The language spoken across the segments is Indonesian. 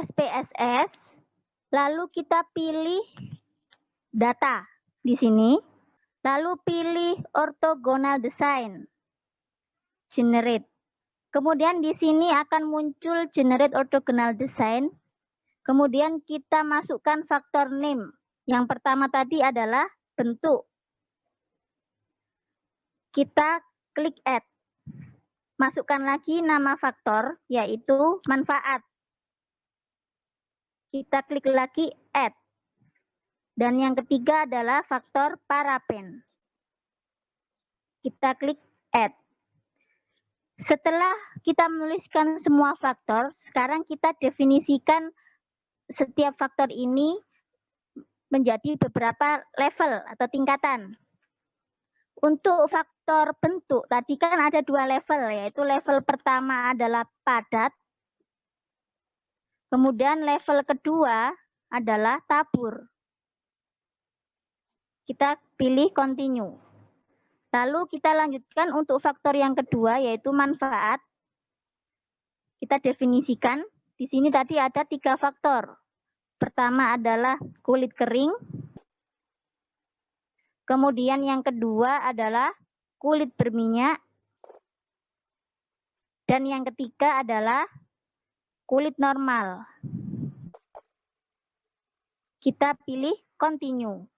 SPSS, lalu kita pilih data di sini, lalu pilih orthogonal design, generate. Kemudian di sini akan muncul generate orthogonal design. Kemudian kita masukkan faktor name. Yang pertama tadi adalah bentuk. Kita klik add. Masukkan lagi nama faktor, yaitu manfaat. Kita klik lagi add. Dan yang ketiga adalah faktor paraben. Kita klik add. Setelah kita menuliskan semua faktor, sekarang kita definisikan setiap faktor ini menjadi beberapa level atau tingkatan. Untuk faktor bentuk, tadi kan ada 2 level, yaitu level pertama adalah padat, kemudian level kedua adalah tabur. Kita pilih continue. Lalu kita lanjutkan untuk faktor yang kedua, yaitu manfaat. Kita definisikan. Di sini tadi ada 3 faktor. Pertama adalah kulit kering. Kemudian yang kedua adalah kulit berminyak. Dan yang ketiga adalah kulit normal. Kita pilih continue.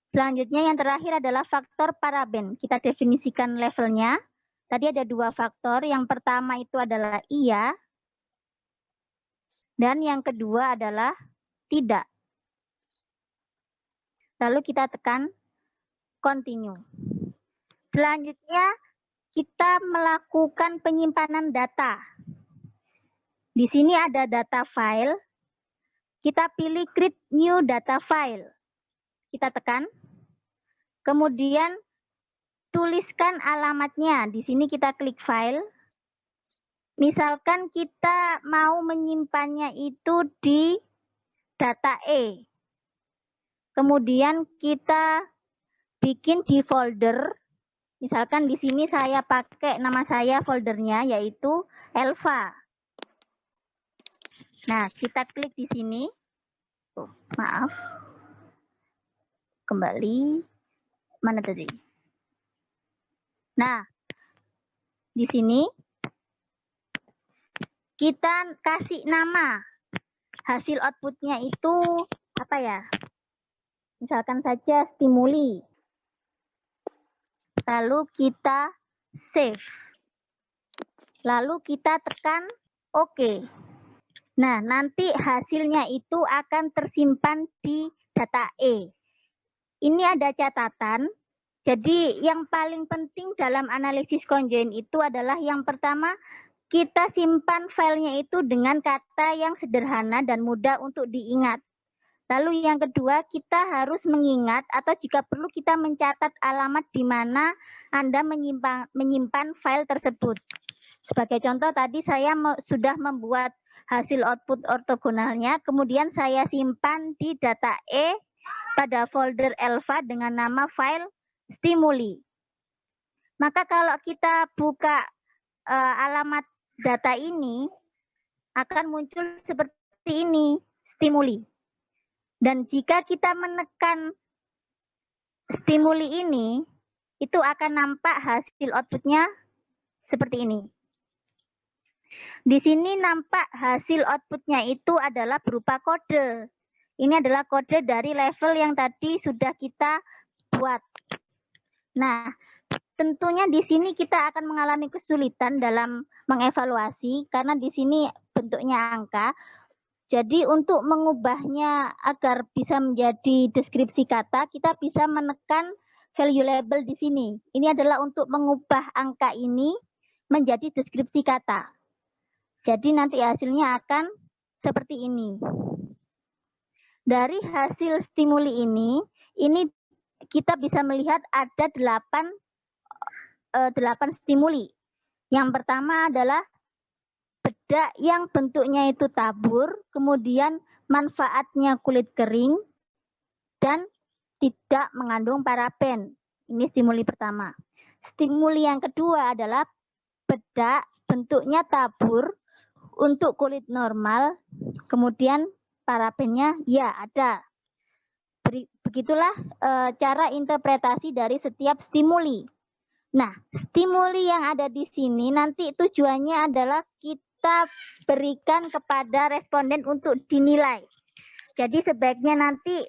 Selanjutnya yang terakhir adalah faktor paraben. Kita definisikan levelnya. Tadi ada 2 faktor. Yang pertama itu adalah iya. Dan yang kedua adalah tidak. Lalu kita tekan continue. Selanjutnya kita melakukan penyimpanan data. Di sini ada data file. Kita pilih create new data file. Kita tekan. Kemudian tuliskan alamatnya. Di sini kita klik file. Misalkan kita mau menyimpannya itu di data E. Kemudian kita bikin di folder. Misalkan di sini saya pakai nama saya foldernya yaitu Elva. Nah, kita klik di sini. Oh, maaf. Kembali. Mana tadi? Nah, di sini kita kasih nama. Hasil outputnya itu apa ya? Misalkan saja stimuli. Lalu kita save. Lalu kita tekan OK. Nah, nanti hasilnya itu akan tersimpan di data E. Ini ada catatan. Jadi yang paling penting dalam analisis conjoint itu adalah yang pertama, kita simpan filenya itu dengan kata yang sederhana dan mudah untuk diingat. Lalu yang kedua, kita harus mengingat atau jika perlu kita mencatat alamat di mana Anda menyimpan file tersebut. Sebagai contoh tadi saya sudah membuat hasil output ortogonalnya, kemudian saya simpan di data E pada folder Elva dengan nama file stimuli. Maka kalau kita buka alamat data ini, akan muncul seperti ini, stimuli. Dan jika kita menekan stimuli ini, itu akan nampak hasil outputnya seperti ini. Di sini nampak hasil outputnya itu adalah berupa kode. Ini adalah kode dari level yang tadi sudah kita buat. Nah, tentunya di sini kita akan mengalami kesulitan dalam mengevaluasi karena di sini bentuknya angka. Jadi untuk mengubahnya agar bisa menjadi deskripsi kata, kita bisa menekan value label di sini. Ini adalah untuk mengubah angka ini menjadi deskripsi kata. Jadi nanti hasilnya akan seperti ini. Dari hasil stimuli ini kita bisa melihat ada 8 stimuli. Yang pertama adalah bedak yang bentuknya itu tabur, kemudian manfaatnya kulit kering, dan tidak mengandung paraben. Ini stimuli pertama. Stimuli yang kedua adalah bedak bentuknya tabur, Untuk kulit normal, kemudian parabennya ya ada. Begitulah cara interpretasi dari setiap stimuli. Nah, stimuli yang ada di sini nanti tujuannya adalah kita berikan kepada responden untuk dinilai. Jadi sebaiknya nanti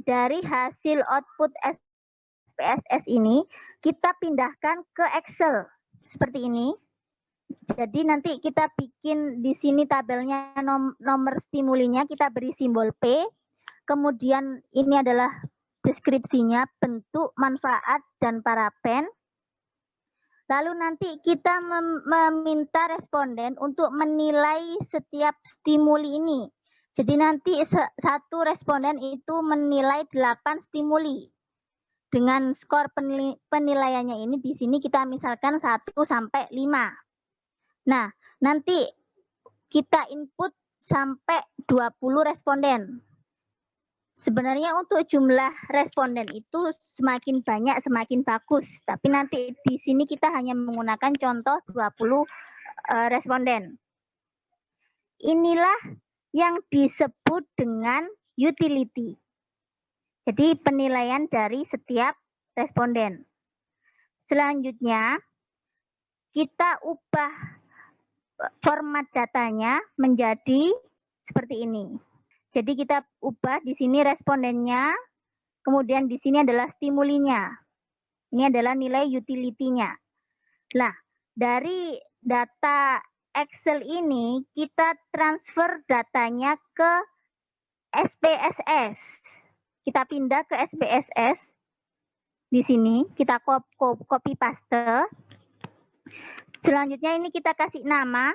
dari hasil output SPSS ini kita pindahkan ke Excel seperti ini. Jadi nanti kita bikin di sini tabelnya nomor stimulinya, kita beri simbol P. Kemudian ini adalah deskripsinya, bentuk, manfaat, dan paraben. Lalu nanti kita meminta responden untuk menilai setiap stimuli ini. Jadi nanti satu responden itu menilai 8 stimuli. Dengan skor penilaiannya ini di sini kita misalkan 1 sampai 5. Nah, nanti kita input sampai 20 responden. Sebenarnya untuk jumlah responden itu semakin banyak semakin bagus, tapi nanti di sini kita hanya menggunakan contoh 20 responden. Inilah yang disebut dengan utility. Jadi penilaian dari setiap responden. Selanjutnya kita ubah format datanya menjadi seperti ini. Jadi kita ubah di sini respondennya, kemudian di sini adalah stimulinya. Ini adalah nilai utility-nya. Nah, dari data Excel ini kita transfer datanya ke SPSS. Kita pindah ke SPSS. Di sini kita copy paste. Selanjutnya ini kita kasih nama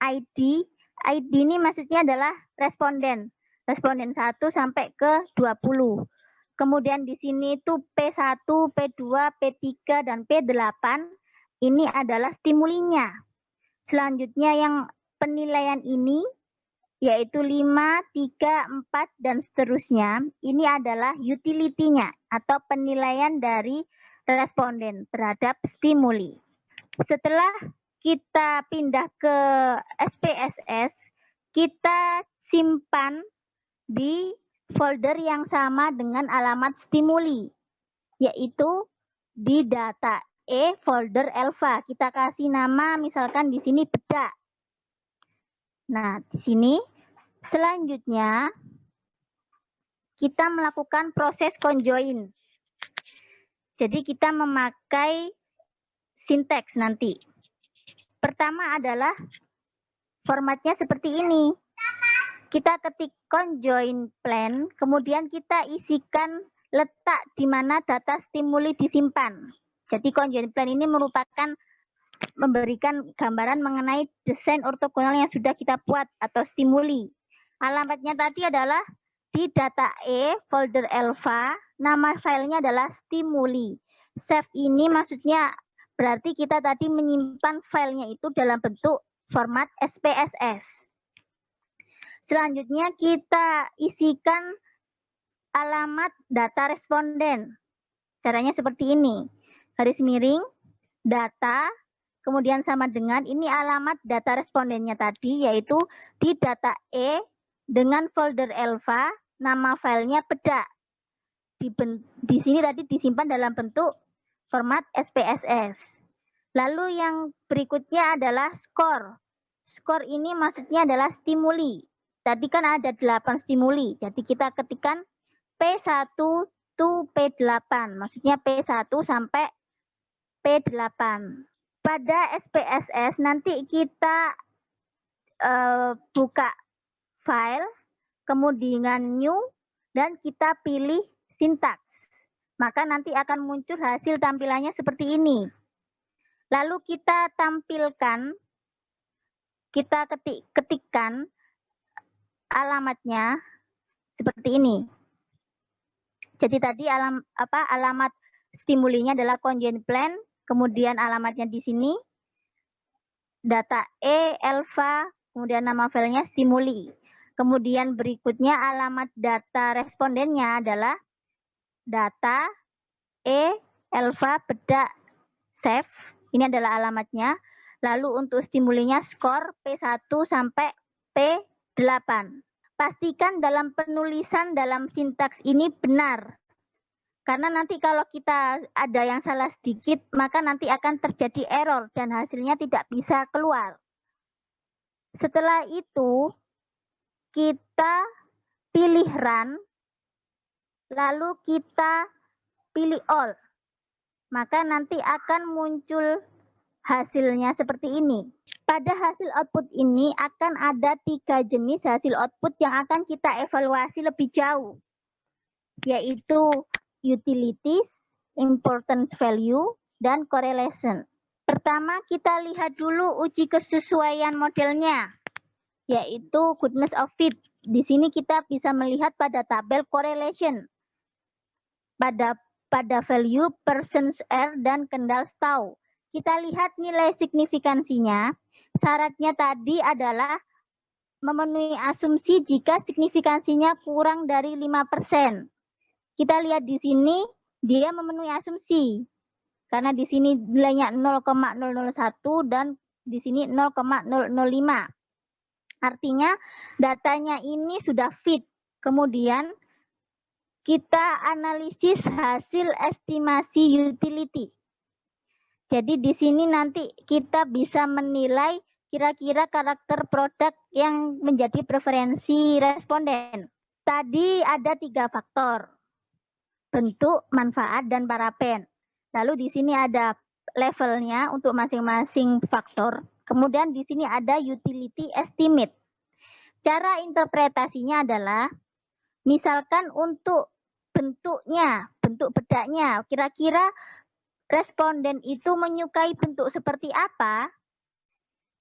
ID. ID ini maksudnya adalah responden. Responden 1 sampai ke 20. Kemudian di sini itu P1, P2, P3, dan P8. Ini adalah stimulinya. Selanjutnya yang penilaian ini, yaitu 5, 3, 4, dan seterusnya. Ini adalah utility-nya atau penilaian dari responden terhadap stimuli. Setelah kita pindah ke SPSS, kita simpan di folder yang sama dengan alamat stimuli, yaitu di data E folder ELVA. Kita kasih nama misalkan di sini bedak. Nah, di sini selanjutnya kita melakukan proses conjoin. Jadi kita memakai sinteks nanti. Pertama adalah formatnya seperti ini. Kita ketik conjoin plan, kemudian kita isikan letak di mana data stimuli disimpan. Jadi conjoin plan ini merupakan memberikan gambaran mengenai desain ortogonal yang sudah kita buat atau stimuli. Alamatnya tadi adalah di data E, folder ELVA, nama filenya adalah stimuli. Save ini maksudnya berarti kita tadi menyimpan filenya itu dalam bentuk format SPSS. Selanjutnya kita isikan alamat data responden. Caranya seperti ini. Garis miring, data, kemudian sama dengan ini alamat data respondennya tadi, yaitu di data E dengan folder ELVA, nama filenya bedak. Di sini tadi disimpan dalam bentuk format SPSS. Lalu yang berikutnya adalah skor. Skor ini maksudnya adalah stimuli. Tadi kan ada 8 stimuli, jadi kita ketikkan P1 to P8, maksudnya P1 sampai P8. Pada SPSS nanti kita buka file, kemudian new, dan kita pilih sintaks. Maka nanti akan muncul hasil tampilannya seperti ini. Lalu kita tampilkan, kita ketikkan alamatnya seperti ini. Jadi tadi alamat stimulinya adalah conjoin plan, kemudian alamatnya di sini data E, ELVA, kemudian nama filenya stimuli. Kemudian berikutnya alamat data respondennya adalah data E, ELVA, bedak, save. Ini adalah alamatnya. Lalu untuk stimulinya skor P1 sampai P8. Pastikan dalam penulisan dalam sintaks ini benar. Karena nanti kalau kita ada yang salah sedikit, maka nanti akan terjadi error dan hasilnya tidak bisa keluar. Setelah itu, kita pilih run, lalu kita pilih all. Maka nanti akan muncul hasilnya seperti ini. Pada hasil output ini akan ada 3 jenis hasil output yang akan kita evaluasi lebih jauh, yaitu utilities, importance value, dan correlation. Pertama, kita lihat dulu uji kesesuaian modelnya, yaitu goodness of fit. Di sini kita bisa melihat pada tabel correlation, pada value, persons error, dan kendall tau. Kita lihat nilai signifikansinya. Syaratnya tadi adalah memenuhi asumsi jika signifikansinya kurang dari 5%. Kita lihat di sini, dia memenuhi asumsi. Karena di sini nilainya 0,001 dan di sini 0,005. Artinya datanya ini sudah fit. Kemudian kita analisis hasil estimasi utility. Jadi di sini nanti kita bisa menilai kira-kira karakter produk yang menjadi preferensi responden. Tadi ada 3 faktor, bentuk, manfaat, dan paraben. Lalu di sini ada levelnya untuk masing-masing faktor. Kemudian di sini ada utility estimate. Cara interpretasinya adalah, misalkan untuk bentuknya, bentuk bedaknya, kira-kira responden itu menyukai bentuk seperti apa?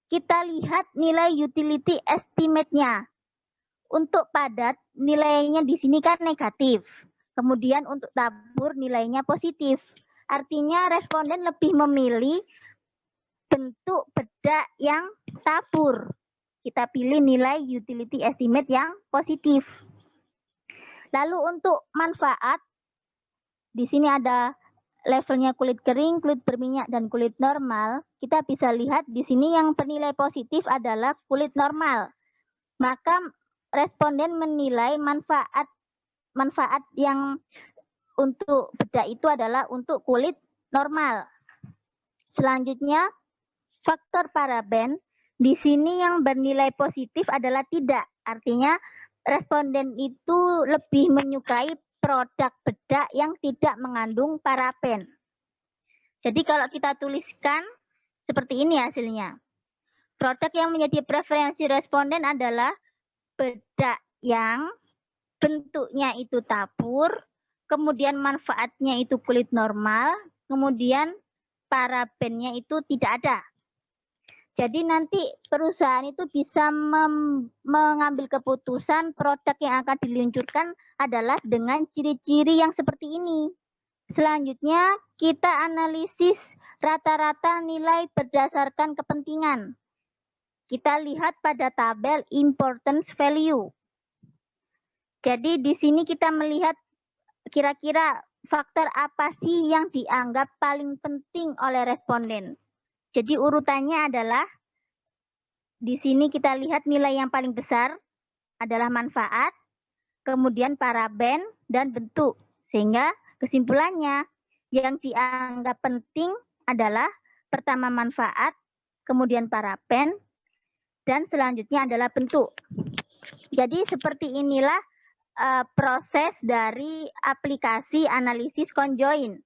Kita lihat nilai utility estimate-nya. Untuk padat, nilainya di sini kan negatif. Kemudian untuk tabur, nilainya positif. Artinya responden lebih memilih bentuk bedak yang tabur. Kita pilih nilai utility estimate yang positif. Lalu untuk manfaat, di sini ada levelnya kulit kering, kulit berminyak, dan kulit normal. Kita bisa lihat di sini yang bernilai positif adalah kulit normal. Maka responden menilai manfaat yang untuk bedak itu adalah untuk kulit normal. Selanjutnya, faktor paraben. Di sini yang bernilai positif adalah tidak. Artinya responden itu lebih menyukai produk bedak yang tidak mengandung paraben. Jadi kalau kita tuliskan seperti ini hasilnya. Produk yang menjadi preferensi responden adalah bedak yang bentuknya itu tabur, kemudian manfaatnya itu kulit normal, kemudian parabennya itu tidak ada. Jadi nanti perusahaan itu bisa mengambil keputusan produk yang akan diluncurkan adalah dengan ciri-ciri yang seperti ini. Selanjutnya kita analisis rata-rata nilai berdasarkan kepentingan. Kita lihat pada tabel importance value. Jadi di sini kita melihat kira-kira faktor apa sih yang dianggap paling penting oleh responden. Jadi urutannya adalah di sini kita lihat nilai yang paling besar adalah manfaat, kemudian paraben, dan bentuk. Sehingga kesimpulannya yang dianggap penting adalah pertama manfaat, kemudian paraben, dan selanjutnya adalah bentuk. Jadi seperti inilah proses dari aplikasi analisis conjoin.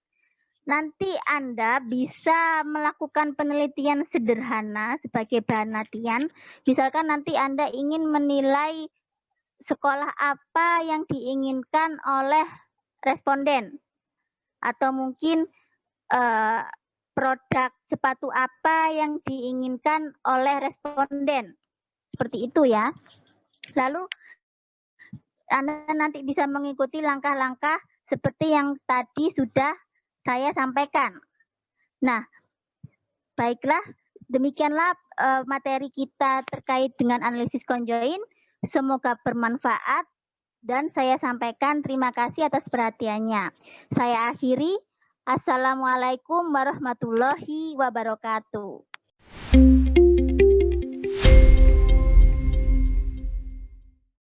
Nanti Anda bisa melakukan penelitian sederhana sebagai bahan latihan. Misalkan nanti Anda ingin menilai sekolah apa yang diinginkan oleh responden. Atau mungkin produk sepatu apa yang diinginkan oleh responden. Seperti itu ya. Lalu Anda nanti bisa mengikuti langkah-langkah seperti yang tadi sudah saya sampaikan. Nah, baiklah, demikianlah materi kita terkait dengan analisis conjoin. Semoga bermanfaat dan saya sampaikan terima kasih atas perhatiannya. Saya akhiri. Assalamualaikum warahmatullahi wabarakatuh.